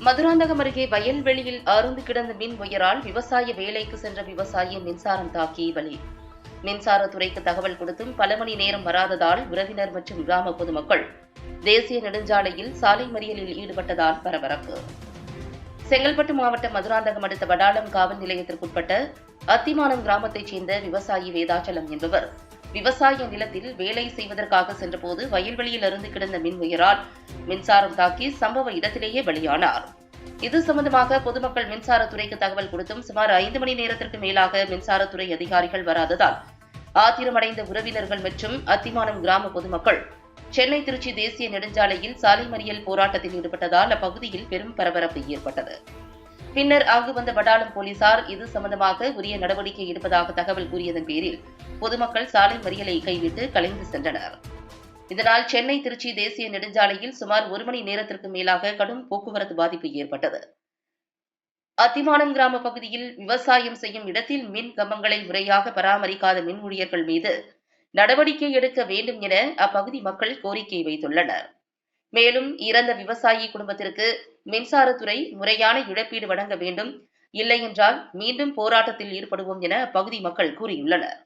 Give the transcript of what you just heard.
மதுராந்தகம் அருகே வயல்வெளியில் அறுந்து கிடந்த மின் ஒயரால் விவசாய வேலைக்கு சென்ற விவசாயி மின்சாரம் தாக்கி பலி. மின்சாரத்துறைக்கு தகவல் கொடுத்தும் பல மணி நேரம் வராததால் உறவினர் மற்றும் கிராம பொதுமக்கள் தேசிய நெடுஞ்சாலையில் சாலை மறியலில் ஈடுபட்டதால் பரபரப்பு. செங்கல்பட்டு மாவட்டம் மதுராந்தகம் அடுத்த வடாலம் காவல் நிலையத்திற்குட்பட்ட அத்திமானம் கிராமத்தைச் சேர்ந்த விவசாயி வேதாச்சலம் என்பவர் விவசாய நிலத்தில் வேலை செய்வதற்காக சென்றபோது வயல்வெளியில் அறுந்து கிடந்த மின் ஒயரால் மின்சாரம் தாக்கி சம்பவ இடத்திலேயே பலியானார். இது சம்பந்தமாக பொதுமக்கள் மின்சாரத்துறைக்கு தகவல் கொடுத்தும் சுமார் 5 மணி நேரத்திற்கு மேலாக மின்சாரத்துறை அதிகாரிகள் வராததால் ஆத்திரமடைந்த உறவினர்கள் மற்றும் அத்திமானம் கிராம பொதுமக்கள் சென்னை திருச்சி தேசிய நெடுஞ்சாலையில் சாலை மறியல் போராட்டத்தில் ஈடுபட்டதால் அப்பகுதியில் பெரும் பரபரப்பு ஏற்பட்டது. பின்னர் அங்கு வந்த வடாலம் போலீசார் இது சம்பந்தமாக உரிய நடவடிக்கை எடுப்பதாக தகவல் கூறியதன் பேரில் பொதுமக்கள் சாலை மறியலை கைவிட்டு கலைந்து சென்றனர். இதனால் சென்னை திருச்சி தேசிய நெடுஞ்சாலையில் சுமார் 1 மணி நேரத்திற்கு மேலாக கடும் போக்குவரத்து பாதிப்பு ஏற்பட்டது. அத்திமானம் கிராம பகுதியில் விவசாயம் செய்யும் இடத்தில் மின் கம்பங்களை முறையாக பராமரிக்காத மின் ஊழியர்கள் மீது நடவடிக்கை எடுக்க வேண்டும் என அப்பகுதி மக்கள் கோரிக்கை வைத்துள்ளனர். மேலும் இறந்த விவசாயி குடும்பத்திற்கு மின்சாரத்துறை முறையான இழப்பீடு வழங்க வேண்டும், இல்லையென்றால் மீண்டும் போராட்டத்தில் ஈடுபடுவோம் என அப்பகுதி மக்கள் கூறியுள்ளனர்.